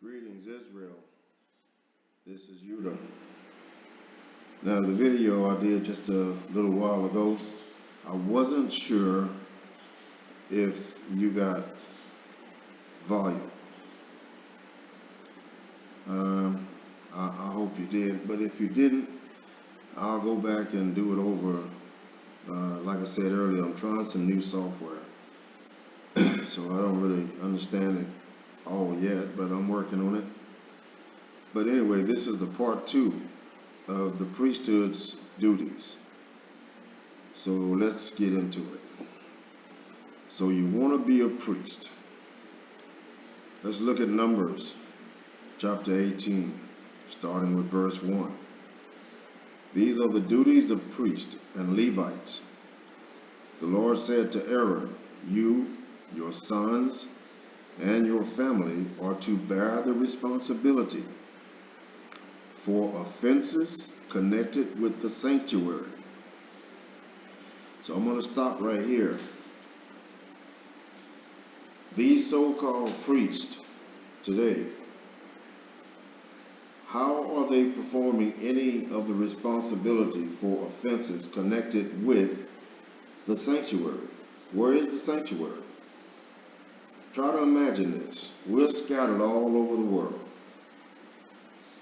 Greetings, Israel. This is Yuda. Now, the video I did just a little while ago, I wasn't sure if you got volume. I hope you did, but if you didn't, I'll go back and do it over. Like I said earlier, I'm trying some new software, so I don't really understand it all yet, but I'm working on it. But anyway, this is the part 2 of the priesthood's duties. So let's get into it. So you want to be a priest. Let's look at Numbers chapter 18, starting with verse 1. These are the duties of priests and Levites. The Lord said to Aaron, you, your sons, and your family are to bear the responsibility for offenses connected with the sanctuary. So I'm going to stop right here. These so-called priests today, how are they performing any of the responsibility for offenses connected with the sanctuary? Where is the sanctuary? Try to imagine this. We're scattered all over the world.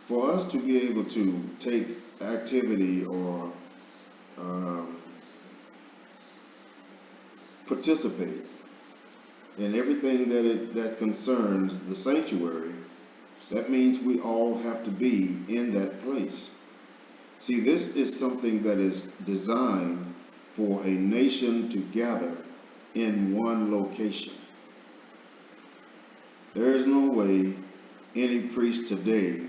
For us to be able to take activity or participate in everything that concerns the sanctuary, that means we all have to be in that place. See, this is something that is designed for a nation to gather in one location. There is no way any priest today,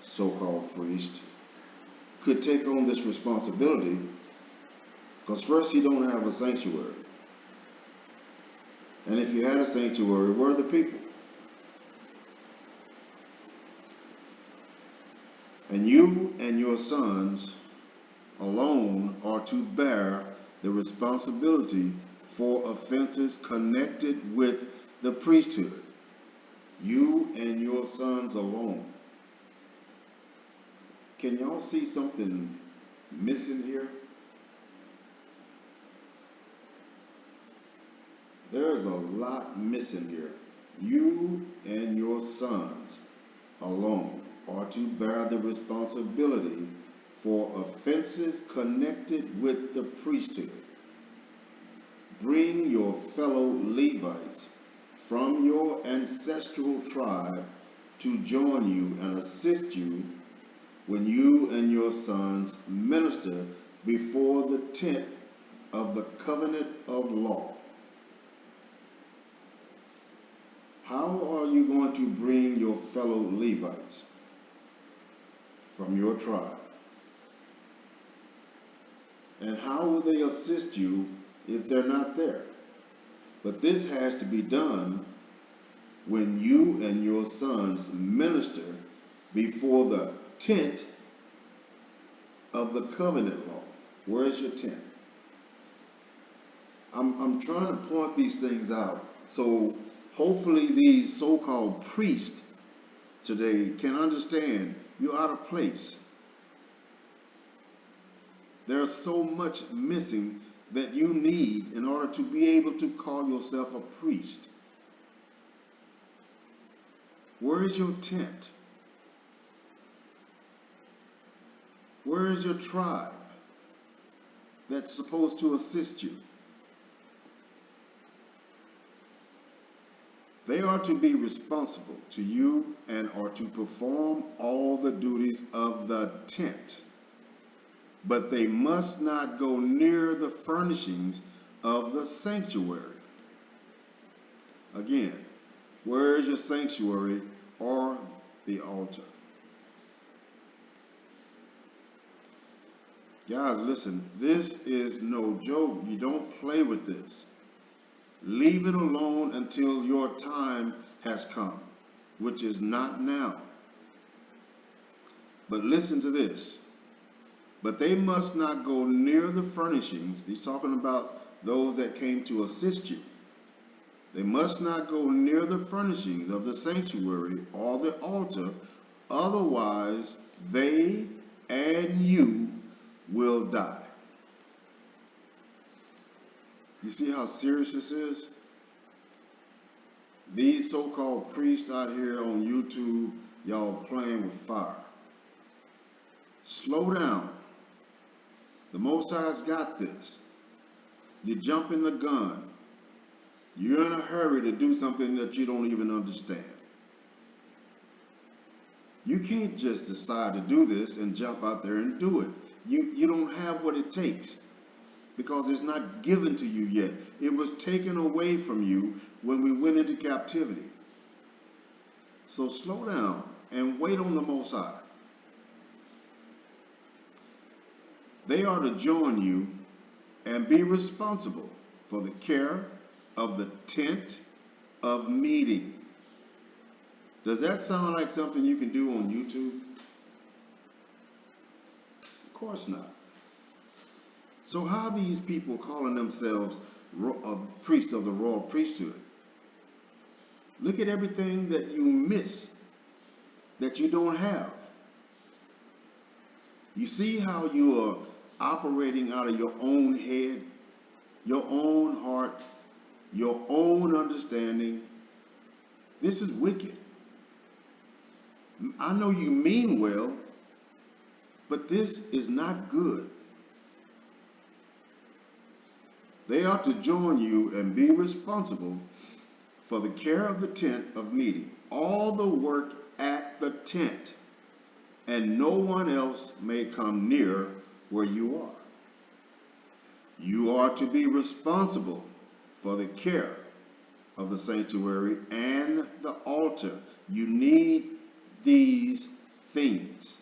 so-called priest, could take on this responsibility, because first, he don't have a sanctuary. And if you had a sanctuary, where are the people? And you and your sons alone are to bear the responsibility for offenses connected with the priesthood. You and your sons alone. Can y'all see something missing here? There's a lot missing here. You and your sons alone are to bear the responsibility for offenses connected with the priesthood. Bring your fellow Levites from your ancestral tribe to join you and assist you when you and your sons minister before the tent of the covenant of law. How are you going to bring your fellow Levites from your tribe? And how will they assist you if they're not there? But this has to be done when you and your sons minister before the tent of the covenant law. Where's your tent? I'm trying to point these things out so hopefully these so-called priests today can understand you're out of place. There's so much missing that you need in order to be able to call yourself a priest. Where is your tent? Where is your tribe that's supposed to assist you? They are to be responsible to you and are to perform all the duties of the tent. But they must not go near the furnishings of the sanctuary. Again, where is your sanctuary or the altar? Guys, listen, this is no joke. You don't play with this. Leave it alone until your time has come, which is not now. But listen to this. But they must not go near the furnishings. He's talking about those that came to assist you. They must not go near the furnishings of the sanctuary or the altar, otherwise they and you will die. You see how serious this is? These so-called priests out here on YouTube, y'all playing with fire. Slow down. The Most High's got this. You're jumping the gun. You're in a hurry to do something that you don't even understand. You can't just decide to do this and jump out there and do it. You don't have what it takes because it's not given to you yet. It was taken away from you when we went into captivity. So slow down and wait on the Most High. They are to join you and be responsible for the care of the tent of meeting. Does that sound like something you can do on YouTube? Of course not. So how are these people calling themselves priests of the royal priesthood? Look at everything that you miss, that you don't have. You see how you are operating out of your own head, your own heart, your own understanding. This is wicked. I know you mean well, but this is not good. They are to join you and be responsible for the care of the tent of meeting, all the work at the tent, and no one else may come near where you are. You are to be responsible for the care of the sanctuary and the altar. You need these things.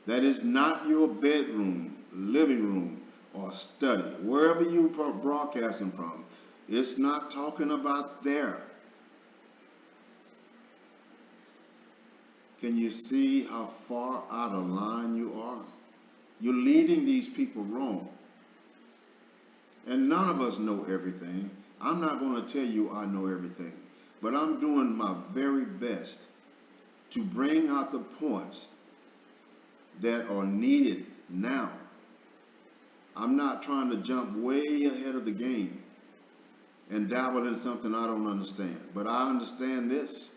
That is not your bedroom, living room, or study. Wherever you broadcasting from, it's not talking about there. Can you see how far out of line you are? You're leading these people wrong. And none of us know everything. I'm not going to tell you I know everything, but I'm doing my very best to bring out the points that are needed now. I'm not trying to jump way ahead of the game and dabble in something I don't understand, but I understand this.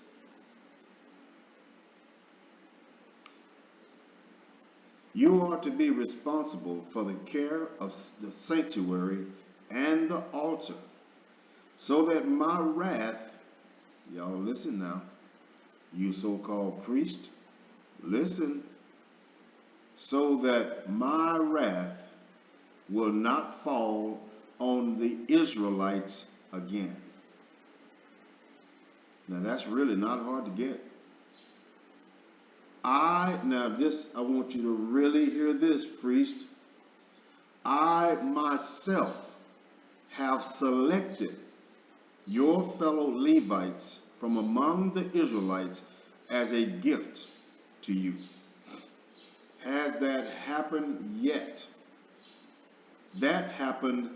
You are to be responsible for the care of the sanctuary and the altar, so that my wrath, y'all listen now, you so-called priest, listen, so that my wrath will not fall on the Israelites again. Now that's really not hard to get. I want you to really hear this, priest. I myself have selected your fellow Levites from among the Israelites as a gift to you. Has that happened yet? That happened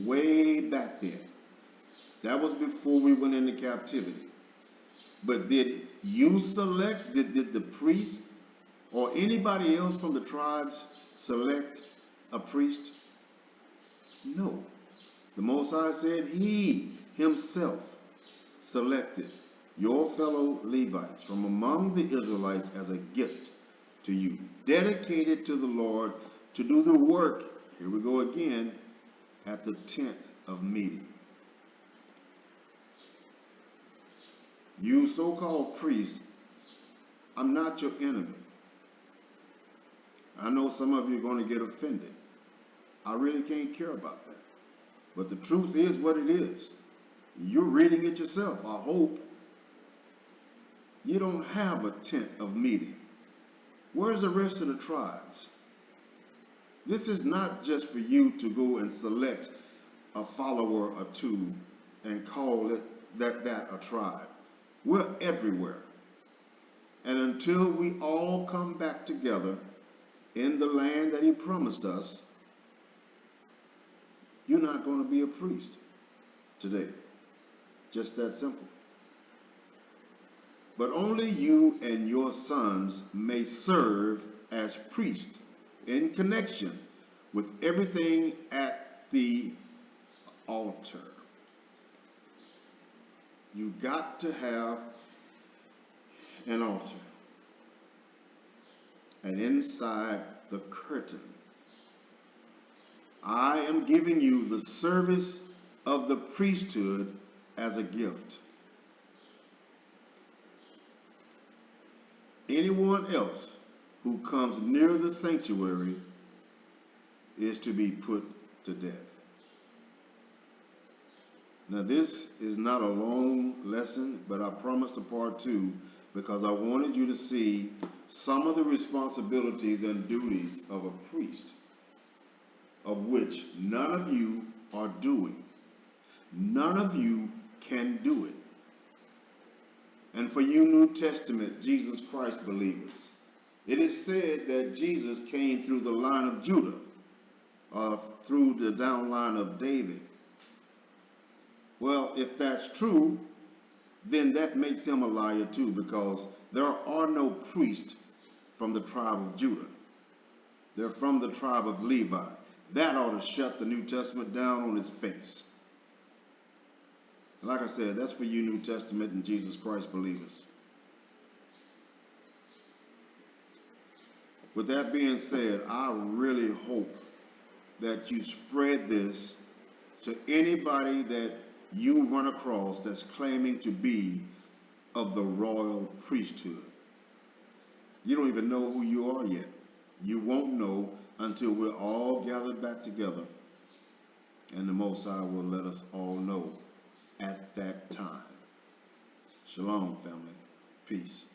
way back then. That was before we went into captivity. But did you select, did the priest or anybody else from the tribes select a priest? No. The Most High said he himself selected your fellow Levites from among the Israelites as a gift to you, dedicated to the Lord to do the work, here we go again, at the tent of meeting. You so-called priests, I'm not your enemy. I know some of you are going to get offended. I really can't care about that. But the truth is what it is. You're reading it yourself, I hope. You don't have a tent of meeting. Where's the rest of the tribes? This is not just for you to go and select a follower or two and call it that a tribe. We're everywhere. And until we all come back together in the land that he promised us, you're not going to be a priest. today. Just that simple. But only you and your sons may serve as priests in connection with everything at the altar. You got to have an altar. And inside the curtain, I am giving you the service of the priesthood as a gift. Anyone else who comes near the sanctuary is to be put to death. Now, this is not a long lesson, but I promised a part two because I wanted you to see some of the responsibilities and duties of a priest, of which none of you are doing. None of you can do it. And for you New Testament Jesus Christ believers, it is said that Jesus came through the line of Judah, through the down line of David. Well, if that's true, then that makes him a liar too, because there are no priests from the tribe of Judah. They're from the tribe of Levi. That ought to shut the New Testament down on its face. Like I said, that's for you New Testament and Jesus Christ believers. With that being said, I really hope that you spread this to anybody that you run across that's claiming to be of the royal priesthood. You don't even know who you are yet. You won't know until we're all gathered back together, and the Most High will let us all know at that time. Shalom, family. Peace.